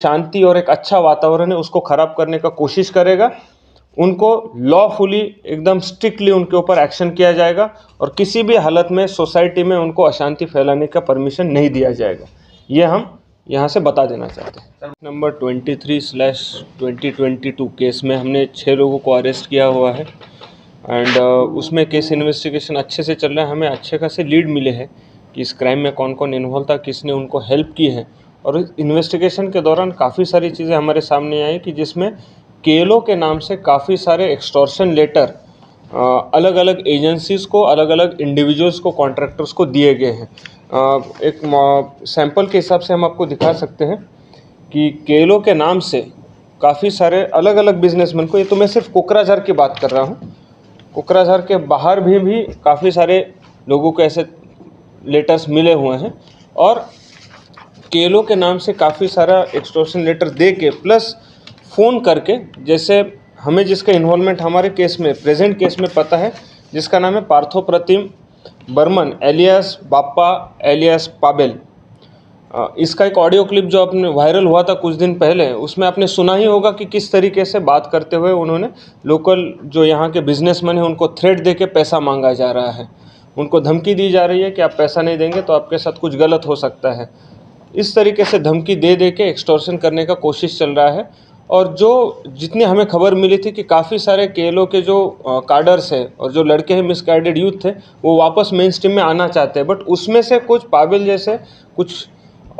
शांति और एक अच्छा वातावरण है उसको ख़राब करने का कोशिश करेगा, उनको लॉफुली एकदम स्ट्रिक्टली उनके ऊपर एक्शन किया जाएगा और किसी भी हालत में सोसाइटी में उनको अशांति फैलाने का परमिशन नहीं दिया जाएगा। ये हम यहाँ से बता देना चाहते हैं। नंबर 23/2022 केस में हमने 6 लोगों को अरेस्ट किया हुआ है एंड उसमें केस इन्वेस्टिगेशन अच्छे से चल रहा है। हमें अच्छे खासे लीड मिले हैं कि इस क्राइम में कौन कौन इन्वॉल्व था, किसने उनको हेल्प की है। और इन्वेस्टिगेशन के दौरान काफ़ी सारी चीज़ें हमारे सामने आई कि जिसमें केलो के नाम से काफ़ी सारे एक्सटॉर्शन लेटर अलग अलग एजेंसीज़ को, अलग अलग इंडिविजुअल्स को, कॉन्ट्रैक्टर्स को दिए गए हैं। एक सैंपल के हिसाब से हम आपको दिखा सकते हैं कि केलो के नाम से काफ़ी सारे अलग अलग बिजनेसमैन को, ये तो मैं सिर्फ कोकराझार की बात कर रहा हूँ, कोकराझार के बाहर भी काफ़ी सारे लोगों को ऐसे लेटर्स मिले हुए हैं और केलो के नाम से काफ़ी सारा एक्सटॉर्शन लेटर दे के प्लस फ़ोन करके, जैसे हमें जिसका इन्वॉल्वमेंट हमारे केस में, प्रेजेंट केस में पता है, जिसका नाम है पार्थो प्रतिम Burman alias Bappa alias Pavel. इसका एक ऑडियो क्लिप जो आपने वायरल हुआ था कुछ दिन पहले, उसमें आपने सुना ही होगा कि किस तरीके से बात करते हुए उन्होंने लोकल जो यहाँ के बिजनेसमैन हैं उनको थ्रेट दे के पैसा मांगा जा रहा है, उनको धमकी दी जा रही है कि आप पैसा नहीं देंगे तो आपके साथ कुछ गलत हो सकता है। इस तरीके से धमकी दे दे के एक्सटॉर्शन करने का कोशिश चल रहा है। और जो जितनी हमें खबर मिली थी कि काफ़ी सारे केलो के जो काडर्स हैं और जो लड़के हैं, मिसगाइडेड यूथ थे, वो वापस मेन स्ट्रीम में आना चाहते हैं, बट उसमें से कुछ पाबेल जैसे कुछ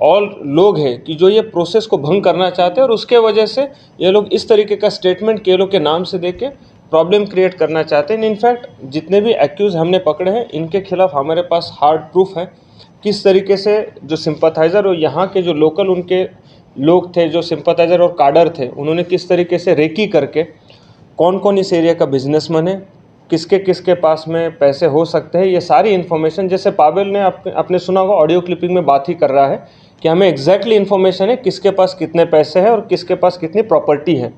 और लोग हैं कि जो ये प्रोसेस को भंग करना चाहते हैं और उसके वजह से ये लोग इस तरीके का स्टेटमेंट केलो के नाम से दे के प्रॉब्लम क्रिएट करना चाहते हैं। इनफैक्ट जितने भी एक्यूज़ हमने पकड़े हैं इनके खिलाफ हमारे पास हार्ड प्रूफ है किस तरीके से जो सिंपथाइज़र और यहाँ के जो लोकल उनके लोग थे, जो सिंपथाइज़र और काडर थे, उन्होंने किस तरीके से रेकी करके कौन कौन इस एरिया का बिजनेसमैन है, किसके किसके पास में पैसे हो सकते हैं, ये सारी इन्फॉर्मेशन, जैसे पाबेल ने आपने सुना होगा ऑडियो क्लिपिंग में बात ही कर रहा है कि हमें एग्जैक्टली इन्फॉर्मेशन है किसके पास कितने पैसे हैं और किसके पास कितनी प्रॉपर्टी है।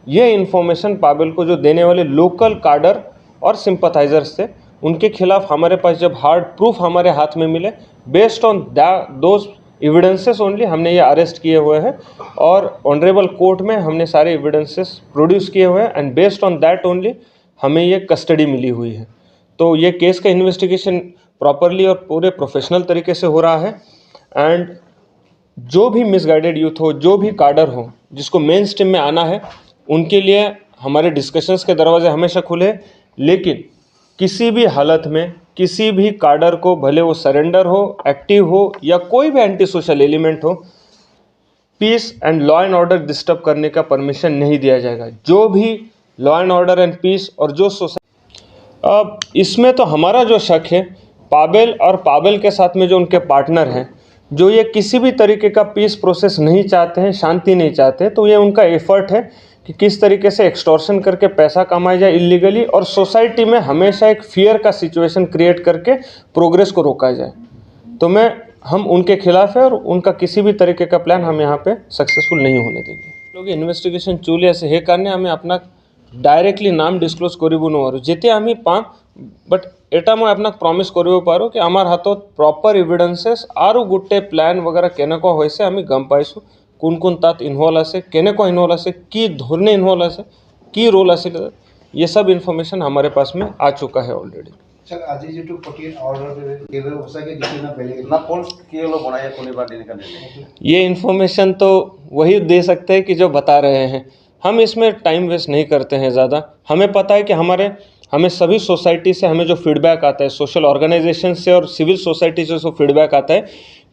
ये इन्फॉर्मेशन पाबेल को जो देने वाले लोकल काडर और सिंपथाइजर्स थे, उनके खिलाफ हमारे पास जब हार्ड प्रूफ हमारे हाथ में मिले, based on those evidences only हमने ये अरेस्ट किए हुए हैं और ऑनरेबल कोर्ट में हमने सारे एविडेंसेस प्रोड्यूस किए हुए हैं and based on that only हमें ये कस्टडी मिली हुई है। तो ये केस का इन्वेस्टिगेशन प्रॉपरली और पूरे प्रोफेशनल तरीके से हो रहा है एंड जो भी मिसगाइडेड यूथ हो, जो भी काडर हो, जिसको मेन स्ट्रीम में आना है, उनके लिए हमारे डिस्कशंस के दरवाजे हमेशा खुले। लेकिन किसी भी हालत में किसी भी काडर को, भले वो सरेंडर हो, एक्टिव हो या कोई भी एंटी सोशल एलिमेंट हो, peace and law and order disturb करने का परमिशन नहीं दिया जाएगा। जो भी law and order and peace और जो सोसाइटी, अब इसमें तो हमारा जो शक है पाबेल और पाबेल के साथ में जो उनके पार्टनर हैं, जो ये किसी भी तरीके का पीस प्रोसेस नहीं चाहते हैं, शांति नहीं चाहते, तो ये उनका एफर्ट है कि किस तरीके से एक्सटॉर्शन करके पैसा कमाया जाए इलीगली और सोसाइटी में हमेशा एक फियर का सिचुएशन क्रिएट करके प्रोग्रेस को रोका जाए। तो हम उनके खिलाफ है और उनका किसी भी तरीके का प्लान हम यहाँ पे सक्सेसफुल नहीं होने देंगे। लोग इन्वेस्टिगेशन चूलिया से हे कारणे हमें अपना डायरेक्टली नाम डिस्क्लोज करू नवार जेते आम्ही बट एटा मैं अपना प्रॉमिस करू पारो कि आमार हाथों प्रॉपर एविडेंसेस आरो गोटे प्लान वगैरह केनेको होइसे आम्ही गम पाइसु कोन कोन तात इन्वॉल्व आसे, केनेको इन्वॉल्व आसे, की धोरणे इन्वॉल्व आसे, की रोल आसे, ये सब इन्फॉर्मेशन हमारे पास में आ चुका है ऑलरेडी। आज जो 48 ऑर्डर ये इन्फॉर्मेशन तो वही दे सकते हैं कि जो बता रहे हैं। हम इसमें टाइम वेस्ट नहीं करते हैं ज़्यादा। हमें पता है कि हमें सभी सोसाइटी से हमें जो फीडबैक आता है, सोशल ऑर्गेनाइजेशन से और सिविल सोसाइटी से जो फीडबैक आता है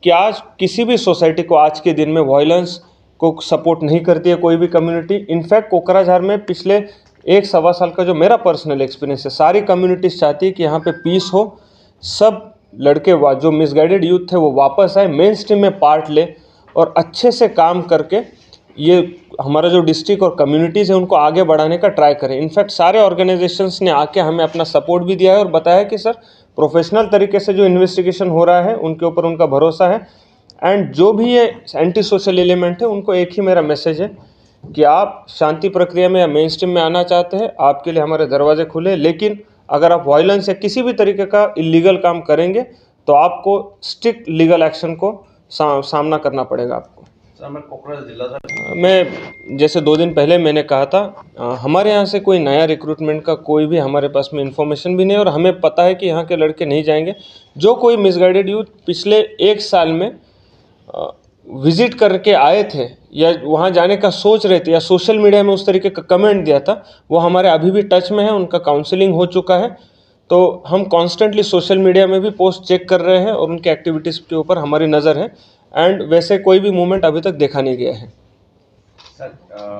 कि आज किसी भी सोसाइटी को आज के दिन में वायलेंस को सपोर्ट नहीं करती है कोई भी कम्युनिटी। इनफैक्ट कोकराझार में पिछले 1-1.25 साल का जो मेरा पर्सनल एक्सपीरियंस है, सारी कम्युनिटीज़ चाहती है कि यहाँ पे पीस हो, सब लड़के जो मिसगाइडेड यूथ थे वो वापस आए, मेन स्ट्रीम में पार्ट ले और अच्छे से काम करके ये हमारा जो डिस्ट्रिक्ट और कम्युनिटीज़ है उनको आगे बढ़ाने का ट्राई करें। इनफैक्ट सारे ऑर्गेनाइजेशंस ने आके हमें अपना सपोर्ट भी दिया है और बताया कि सर प्रोफेशनल तरीके से जो इन्वेस्टिगेशन हो रहा है उनके ऊपर उनका भरोसा है। एंड जो भी ये एंटी सोशल एलिमेंट है उनको एक ही मेरा मैसेज है कि आप शांति प्रक्रिया में या मेन स्ट्रीम में आना चाहते हैं, आपके लिए हमारे दरवाजे खुले। लेकिन अगर आप वायलेंस या किसी भी तरीके का इलीगल काम करेंगे तो आपको स्ट्रिक्ट लीगल एक्शन को सामना करना पड़ेगा आपको। सर मैं कोकराझार जिला था। मैं जैसे 2 दिन पहले मैंने कहा था, हमारे यहाँ से कोई नया रिक्रूटमेंट का कोई भी हमारे पास में इन्फॉर्मेशन भी नहीं है और हमें पता है कि यहाँ के लड़के नहीं जाएंगे। जो कोई मिसगाइडेड यूथ पिछले 1 साल में विजिट करके आए थे या वहाँ जाने का सोच रहे थे या सोशल मीडिया में उस तरीके का कमेंट दिया था, वो हमारे अभी भी टच में है, उनका काउंसलिंग हो चुका है। तो हम कॉन्स्टेंटली सोशल मीडिया में भी पोस्ट चेक कर रहे हैं और उनके एक्टिविटीज़ के ऊपर हमारी नज़र है। एंड वैसे कोई भी मूवमेंट अभी तक देखा नहीं गया है। सर